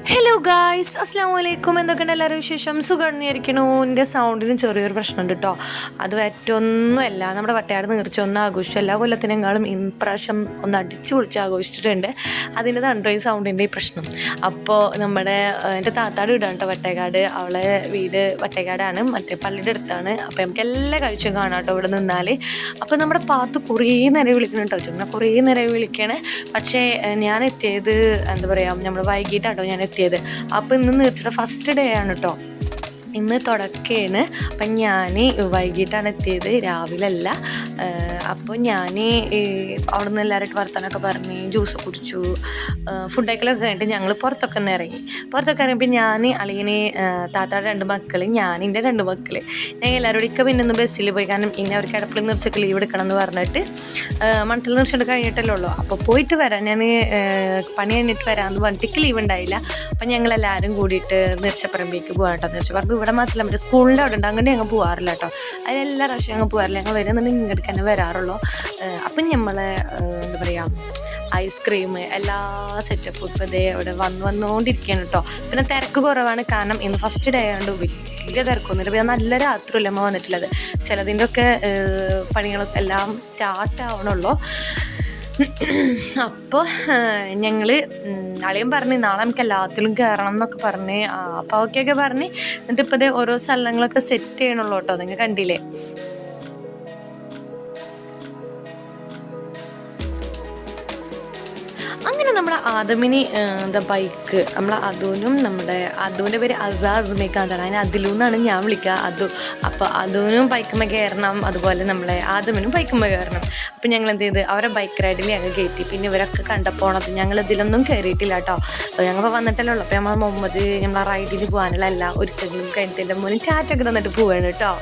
Hello guys, അസ്സാം വലൈക്കും. എന്തൊക്കെയുണ്ട് എല്ലാവരും വിശേഷം? സുഖമായിരിക്കണു. എൻ്റെ സൗണ്ടിന് ചെറിയൊരു പ്രശ്നമുണ്ട് കേട്ടോ. അത് മറ്റൊന്നുമല്ല, നമ്മുടെ വട്ടയാട് നീർച്ച ഒന്നും ആഘോഷിച്ചു എല്ലാ കൊല്ലത്തിനേക്കാളും ഇപ്രാവശ്യം ഒന്ന് അടിച്ചു പൊളിച്ച് ആഘോഷിച്ചിട്ടുണ്ട്. അതിൻ്റെ തണ്ടോ ഈ സൗണ്ടിൻ്റെ ഈ പ്രശ്നം. അപ്പോൾ എൻ്റെ താത്താട് വീടാണ് കേട്ടോ വട്ടേക്കാട്. അവളെ വീട് വട്ടേക്കാടാണ്, മറ്റേ പള്ളിയുടെ അടുത്താണ്. അപ്പോൾ നമുക്ക് എല്ലാ കാഴ്ചയും കാണാം കേട്ടോ ഇവിടെ നിന്നാൽ. അപ്പോൾ നമ്മുടെ പാത്ത് കുറേ നേരം വിളിക്കണം കേട്ടോ, ചുമ്മാ കുറേ നേരം വിളിക്കണേ. പക്ഷേ ഞാൻ എത്തിയത് എന്താ പറയുക, നമ്മൾ വൈകിട്ടാട്ടോ ഞാൻ എത്തിയത്. അപ്പോൾ ഇന്ന് നീർച്ചയുടെ ഫസ്റ്റ് ഡേ ആണ് കേട്ടോ, ഇന്ന് തുടക്കേണ്. അപ്പം ഞാൻ വൈകിട്ടാണ് എത്തിയത്, രാവിലെ അല്ല. അപ്പോൾ ഞാൻ അവിടെ നിന്ന് എല്ലാവരും വർത്തമാനമൊക്കെ പറഞ്ഞ് ജ്യൂസ് കുടിച്ചു. ഫുഡ് കഴിക്കലൊക്കെ കഴിഞ്ഞിട്ട് ഞങ്ങൾ പുറത്തൊക്കെ ഒന്ന് ഇറങ്ങി. പുറത്തൊക്കെ ഇറങ്ങിയപ്പോൾ ഞാൻ, അളിയന്, താത്താടെ 2 മക്കൾ, എൻ്റെ 2 മക്കൾ, ഞാൻ എല്ലാവരോടും ഇക്ക പിന്നെ ഒന്ന് ബസ്സിൽ പോയി. കാരണം ഇനി അവർക്ക് എടപ്പള്ളി നീർച്ചയ്ക്ക് ലീവ് എടുക്കണം എന്ന് പറഞ്ഞിട്ട്, മണത്തിൽ നീർച്ചയുടെ കഴിഞ്ഞിട്ടല്ലേ ഉള്ളൂ. അപ്പോൾ പോയിട്ട് വരാം, ഞാൻ പണി കഴിഞ്ഞിട്ട് വരാമെന്ന് പറഞ്ഞിട്ട് ലീവ് ഉണ്ടായില്ല. അപ്പം ഞങ്ങളെല്ലാവരും കൂടിയിട്ട് നീർച്ചപ്പറമ്പിലേക്ക് പോകാം കേട്ടോ. നീർച്ചപ്പറമ്പ് ഇവിടെ മാത്രമല്ല, നമ്മുടെ സ്കൂളിൻ്റെ അവിടെ ഉണ്ട്. അങ്ങനെ ഞങ്ങൾ പോകാറില്ല കേട്ടോ. അതിലെല്ലാ പ്രാവശ്യം ഞങ്ങൾ പോകാറില്ല. ഞങ്ങൾ വരുന്നുണ്ടെങ്കിൽ ഇങ്ങോട്ട് തന്നെ വരാറുള്ളൂ. അപ്പം നമ്മളെ എന്താ പറയുക, ഐസ്ക്രീം എല്ലാ സെറ്റപ്പും ഇപ്പോൾ ഇതേ ഇവിടെ വന്നുകൊണ്ടിരിക്കുകയാണ് കേട്ടോ. പിന്നെ തിരക്ക് കുറവാണ്, കാരണം ഇന്ന് ഫസ്റ്റ് ഡേ ആയതുകൊണ്ട് വലിയ തിരക്കൊന്നുമില്ല. പിന്നെ നല്ല രാത്രിയല്ല അമ്മ വന്നിട്ടുള്ളത്. ചിലതിൻ്റെ ഒക്കെ പണികളൊക്കെ എല്ലാം സ്റ്റാർട്ട് ആവണുള്ളൂ. അപ്പോൾ ഞങ്ങൾ അളിയൻ പറഞ്ഞ് നാളെ നമുക്ക് എല്ലാത്തിലും കയറണം എന്നൊക്കെ പറഞ്ഞ്, അപ്പോൾ ഓക്കെയൊക്കെ പറഞ്ഞ്. എന്നിട്ട് ഇപ്പോൾ ഇത് ഓരോ സ്ഥലങ്ങളൊക്കെ സെറ്റ് ചെയ്യണുള്ളൂ കേട്ടോ. നിങ്ങൾ കണ്ടില്ലേ? അങ്ങനെ നമ്മുടെ ആദമിന് എന്താ ബൈക്ക്, നമ്മളെ അതുവിൻ്റെ പേര് അസാസ്മിക്കാന്നാണ്, അതിന് അതിലു എന്നാണ് ഞാൻ വിളിക്കുക, അതു. അപ്പോൾ അതുവിനും ബൈക്കുമ്മ കയറണം, അതുപോലെ നമ്മളെ ആദമിനും ബൈക്കുമ്മ കയറണം. അപ്പം ഞങ്ങൾ എന്ത് ചെയ്ത് അവരെ ബൈക്ക് റൈഡിൽ ഞങ്ങൾ കയറ്റി. പിന്നെ ഇവരൊക്കെ കണ്ടപ്പോണത് ഞങ്ങൾ ഇതിലൊന്നും കയറിയിട്ടില്ല കേട്ടോ. ഞങ്ങളിപ്പോൾ വന്നിട്ടല്ലേ ഉള്ളൂ. അപ്പോൾ നമ്മൾ മുഹമ്മദ് നമ്മളെ റൈഡിന് പോകാനുള്ള എല്ലാ ഒരുക്കങ്ങളും കഴിഞ്ഞിട്ട് മുന്നിൽ ടാറ്റൊക്കെ തന്നിട്ട് പോവാണ് കേട്ടോ.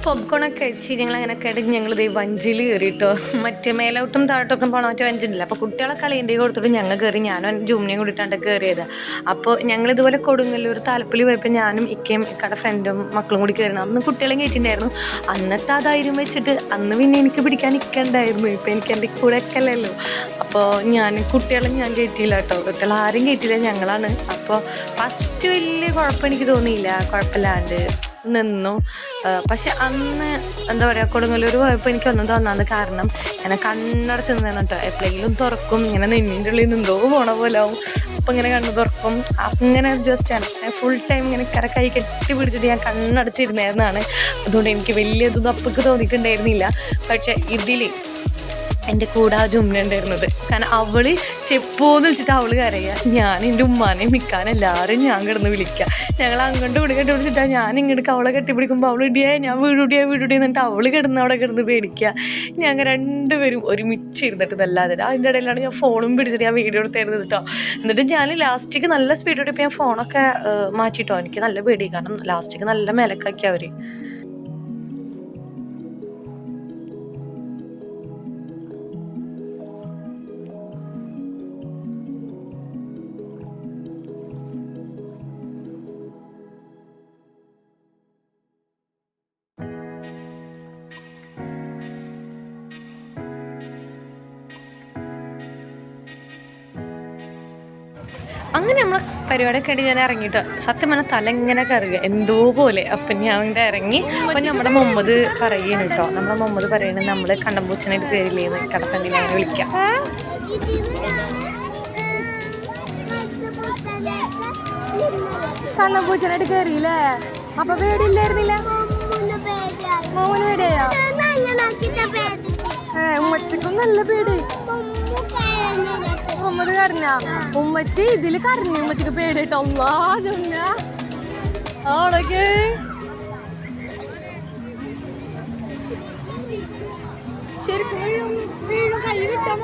പോപ്കോണൊക്കെ കഴിച്ച് ഞങ്ങളങ്ങനെ കിടങ്ങി ഞങ്ങളിത് വഞ്ചിയിൽ കയറിയിട്ടോ. മറ്റേ മേലോട്ടും താഴോട്ടൊക്കെ പോകണം മറ്റേ വഞ്ചിണ്ടില്ല. അപ്പോൾ കുട്ടികളെ കളീൻ്റെ കൊടുത്തിട്ട് ഞങ്ങൾ കയറി. ഞാനും ജൂമിനെയും കൂടിയിട്ടാണ് കയറിയത്. അപ്പോൾ ഞങ്ങളിതുപോലെ കൊടുങ്ങല്ലൂർ താലപ്പൊലി പോയപ്പോൾ ഞാനും ഇക്കയും ഇക്കയുടെ ഫ്രണ്ടും മക്കളും കൂടി കയറുന്നു. അന്ന് കുട്ടികളെ കയറ്റിയിട്ടുണ്ടായിരുന്നു. അന്നത്തെ ആ ധൈര്യം വെച്ചിട്ട് അന്ന് പിന്നെ എനിക്ക് പിടിക്കാൻ നിൽക്കണ്ടായിരുന്നു. ഇപ്പം എനിക്ക് എൻ്റെ കൂടെ ഒക്കെ അല്ലല്ലോ. അപ്പോൾ കുട്ടികളെ ഞാൻ കയറ്റിയില്ല കേട്ടോ. കുട്ടികൾ ആരും കയറ്റിയില്ല, ഞങ്ങളാണ്. അപ്പോൾ ഫസ്റ്റ് വലിയ കുഴപ്പം എനിക്ക് തോന്നിയില്ല, കുഴപ്പമില്ലാണ്ട് നിന്നു. പക്ഷെ അന്ന് എന്താ പറയുക, കൊടുങ്ങല്ലൂർ പോയപ്പോൾ എനിക്കൊന്നും തോന്നാന്ന് കാരണം ഇങ്ങനെ കണ്ണടച്ച് നിന്നാണ് കേട്ടോ. എപ്പോഴെങ്കിലും തുറക്കും, ഇങ്ങനെ നെഞ്ഞിൻ്റെ ഉള്ളിൽ നിന്നോ പോണ പോലെ ആവും. അപ്പം ഇങ്ങനെ കണ്ണ് തുറക്കും. അങ്ങനെ ജസ്റ്റ് ഫുൾ ടൈം ഇങ്ങനെ കൈ കെട്ടി പിടിച്ചിട്ട് ഞാൻ കണ്ണടച്ചിരുന്നായിരുന്നാണ്. അതുകൊണ്ട് എനിക്ക് വലിയതൊന്നും അപ്പൊക്ക് തോന്നിയിട്ടുണ്ടായിരുന്നില്ല. പക്ഷെ ഇതിൽ എൻ്റെ കൂടെ ആ ജുമ്ന ഉണ്ടായിരുന്നത്. കാരണം അവള് ചെപ്പോന്ന് വെച്ചിട്ട് അവള് കരയുക, ഞാൻ എൻ്റെ ഉമ്മാനെയും മിക്കാനും എല്ലാവരും ഞാൻ കിടന്ന് വിളിക്കുക. ഞങ്ങൾ അങ്ങോട്ട് കൂടി കെട്ടി പിടിച്ചിട്ടാണ് ഞാൻ ഇങ്ങോട്ട് അവളെ കെട്ടിപ്പിടിക്കുമ്പോൾ അവൾ ഇടിയാ ഞാൻ വീടുടിയാ എന്നിട്ട് അവള് കിടന്ന് അവിടെ കിടന്ന് പേടിക്കുക. ഞങ്ങൾ രണ്ടുപേരും ഒരുമിച്ചിരുന്നിട്ട് നല്ലാതെ അതിൻ്റെ ഇടയിലാണ് ഞാൻ ഫോണും പിടിച്ചിട്ട് ഞാൻ വീഡിയോ എടുത്തായിരുന്നു കേട്ടോ. എന്നിട്ട് ഞാൻ ലാസ്റ്റിക്ക് നല്ല സ്പീഡ് ഇപ്പം ഞാൻ ഫോണൊക്കെ മാറ്റിയിട്ടോ. എനിക്ക് നല്ല പേടി, കാരണം ലാസ്റ്റിക്ക് നല്ല മേലക്കാക്കി അവർ. അങ്ങനെ നമ്മൾ പരിപാടിയൊക്കെ ആയിട്ട് ഞാൻ ഇറങ്ങിയിട്ട് സത്യം പറഞ്ഞാൽ തല ഇങ്ങനെ കറുക എന്തോ പോലെ. അപ്പം ഞാൻ ഇവിടെ ഇറങ്ങി. അപ്പം നമ്മുടെ മുഹമ്മദ് പറയുന്നു കേട്ടോ, നമ്മുടെ മുഹമ്മദ് പറയുന്നത് നമ്മൾ കണ്ടംപൂച്ചനായിട്ട് കയറില്ലേന്ന് കടക്കണ്ടില്ല അങ്ങനെ വിളിക്കാം. കണ്ടംപൂച്ചനായിട്ട് കയറിയില്ലേ? അപ്പൊ പേടിയില്ലായിരുന്നില്ല? മോഹന് പേടിയാ? ഉമ്മച്ചിക്കും നല്ല പേടി. ഉമ്മത് കരഞ്ഞ ഉമ്മച്ചി ഇതില് കരഞ്ഞു, ഉമ്മച്ചിക്ക് പേടിട്ടോ. ആടൊക്കെ ശരിക്കും കൈ വിട്ടാ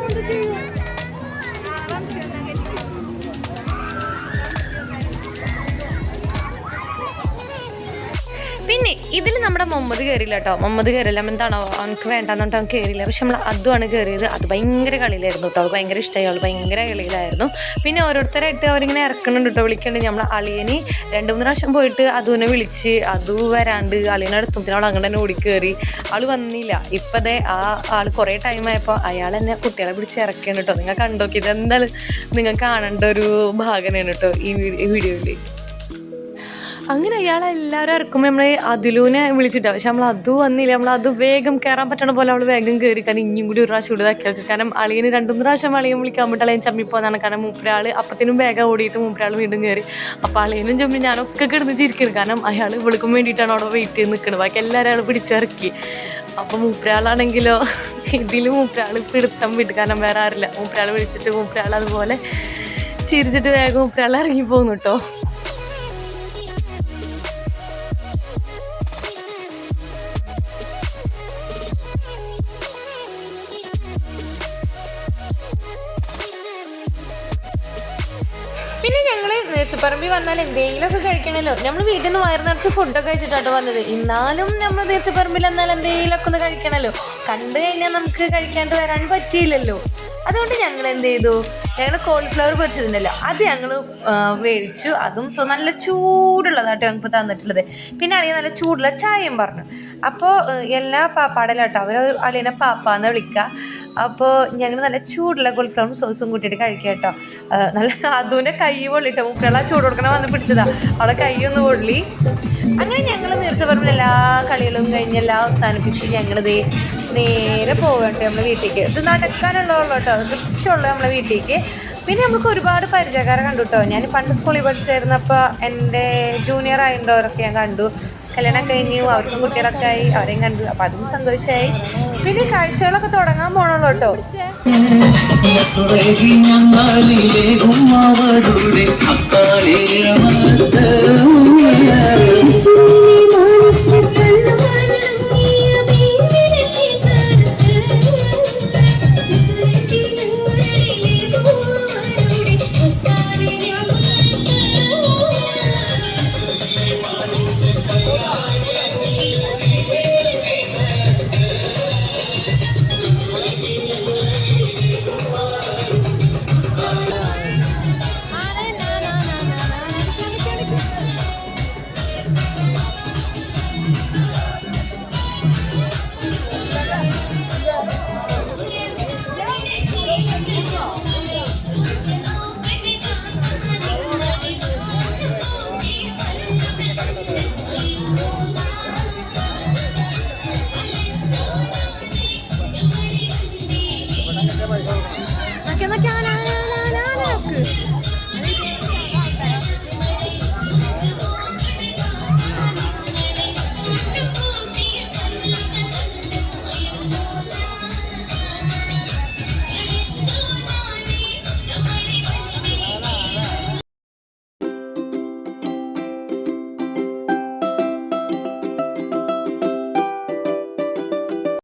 പിന്നെ ഇതിൽ നമ്മുടെ മുഹമ്മദ് കയറിയില്ല കേട്ടോ. മുഹമ്മദ് കയറില്ല, എന്താണോ അവനക്ക് വേണ്ടാന്നിട്ട് അവൻ കയറിയില്ല. പക്ഷെ നമ്മൾ അതുമാണ് കയറിയത്. അത് ഭയങ്കര കളിയിലായിരുന്നു കേട്ടോ. അത് ഭയങ്കര ഇഷ്ടമായി, അവൾ ഭയങ്കര കളിയിലായിരുന്നു. പിന്നെ ഓരോരുത്തരായിട്ട് അവരിങ്ങനെ ഇറക്കുന്നുണ്ട് കേട്ടോ, വിളിക്കുന്നുണ്ട്. നമ്മൾ അളിയന് 2-3 പ്രാവശ്യം പോയിട്ട് അതുവിനെ വിളിച്ച് അത് വരാണ്ട് അളിയനെ അടുത്തുമ്പോൾ അവൾ അങ്ങനെ തന്നെ ഓടിക്കയറി. അവൾ വന്നില്ല. ഇപ്പതേ ആ ആൾ കുറേ ടൈമായപ്പോൾ അയാൾ എന്നെ കുട്ടികളെ പിടിച്ച് ഇറക്കിയാണ് കേട്ടോ. നിങ്ങൾ കണ്ടോക്കി, ഇതെന്തായാലും നിങ്ങൾ കാണേണ്ട ഒരു ഭാഗമാണ് കേട്ടോ ഈ വീഡിയോയിൽ. അങ്ങനെ അയാളെല്ലാവരും ഇറക്കുമ്പോൾ നമ്മൾ അതിലൂനെ വിളിച്ചിട്ടാണ്. പക്ഷെ നമ്മൾ അത് വന്നില്ല. നമ്മൾ അത് വേഗം കയറാൻ പറ്റണ പോലെ അവൾ വേഗം കയറി. കാരണം ഇനിയും കൂടി ഒരു പ്രാവശ്യം കൂടി ഇതാക്കി വെച്ചിട്ട്, കാരണം അളിയന് 2-3 പ്രാവശ്യം അളിയൻ വിളിക്കാൻ പറ്റും അളിയൻ ചമ്മിപ്പോന്നാണ്. കാരണം മൂപ്പരാൾ അപ്പത്തിനും വേഗം ഓടിയിട്ട് മൂപ്പരാൾ വീണ്ടും കയറി. അപ്പോൾ അളിയനും ചമ്മി ഞാനൊക്കെ കിടന്ന് ചിരിക്കുന്നത്, കാരണം അയാൾ വിളിക്കും വേണ്ടിയിട്ടാണ് അവിടെ വെയിറ്റ് ചെയ്ത് നിൽക്കുന്നത്. ബാക്കി എല്ലാവരും അയാൾ പിടിച്ചിറക്കി. അപ്പോൾ മൂപ്പരാളാണെങ്കിലോ ഇതിൽ മൂപ്പരാൾ പിടുത്തം വിട്ട്, കാരണം വേറെ ആരില്ല. മൂപ്പരാൾ വിളിച്ചിട്ട് മൂപ്പരാൾ അതുപോലെ ചിരിച്ചിട്ട് വേഗം മൂപ്പരാൾ ഇറങ്ങി പോകുന്നു കേട്ടോ. പിന്നെ ഞങ്ങൾ നേർച്ചപ്പറമ്പിൽ വന്നാൽ എന്തെങ്കിലുമൊക്കെ കഴിക്കണമല്ലോ. നമ്മൾ വീട്ടിൽ നിന്ന് വയറ് നിറച്ച് ഫുഡൊക്കെ കഴിച്ചിട്ടാണ് വന്നത്. എന്നാലും നമ്മൾ നേർച്ചപ്പറമ്പിൽ എന്നാൽ എന്തെങ്കിലുമൊക്കെ ഒന്ന് കഴിക്കണമല്ലോ. കണ്ടു കഴിഞ്ഞാൽ നമുക്ക് കഴിക്കാണ്ട് വരാൻ പറ്റിയില്ലല്ലോ. അതുകൊണ്ട് ഞങ്ങൾ എന്ത് ചെയ്തു, ഞങ്ങൾ കോളിഫ്ലവർ പൊരിച്ചതുണ്ടല്ലോ അത് ഞങ്ങൾ മേടിച്ചു. അതും നല്ല ചൂടുള്ളതാട്ടോ ഞങ്ങൾക്ക് തന്നിട്ടുള്ളത്. പിന്നെ അളിയ നല്ല ചൂടുള്ള ചായയും പറഞ്ഞു. അപ്പോൾ എല്ലാ പാപ്പാടലാട്ടോ അവർ അളിയനെ പാപ്പാന്ന് വിളിക്കുക. അപ്പോൾ ഞങ്ങൾ നല്ല ചൂടുള്ള കോളിഫ്ലവറും സോസും കൂട്ടിയിട്ട് കഴിക്കുക കേട്ടോ. നല്ല അതുവിൻ്റെ കൈ പൊള്ളിട്ടോ. മുപ്പുള്ള ചൂട് കൊടുക്കണം വന്ന് പിടിച്ചതാ, അവളെ കൈയൊന്ന് പൊള്ളി. അങ്ങനെ ഞങ്ങൾ നേർച്ചപ്പറമ്പിൽ എല്ലാ കളികളും കഴിഞ്ഞ് എല്ലാം അവസാനിപ്പിച്ച് ഞങ്ങളിത് നേരെ പോകട്ടെ നമ്മളെ വീട്ടിലേക്ക്. ഇത് നടക്കാനുള്ളതുള്ളൂ കേട്ടോ, കുറച്ചുള്ളൂ നമ്മളെ വീട്ടിലേക്ക്. പിന്നെ നമുക്ക് ഒരുപാട് പരിചയക്കാരെ കണ്ടു കേട്ടോ. ഞാൻ പണ്ട് സ്കൂളിൽ പഠിച്ചായിരുന്നപ്പോൾ എൻ്റെ ജൂനിയർ ആയിട്ടുള്ളവരൊക്കെ ഞാൻ കണ്ടു. കല്യാണം കഴിഞ്ഞു, അവർക്കും കുട്ടികളൊക്കെ ആയി, അവരെയും കണ്ടു. അപ്പം അതും സന്തോഷമായി. പിന്നെ കാഴ്ചകളൊക്കെ തുടങ്ങാൻ പോകണല്ലോ കേട്ടോ. നോക്കിയാ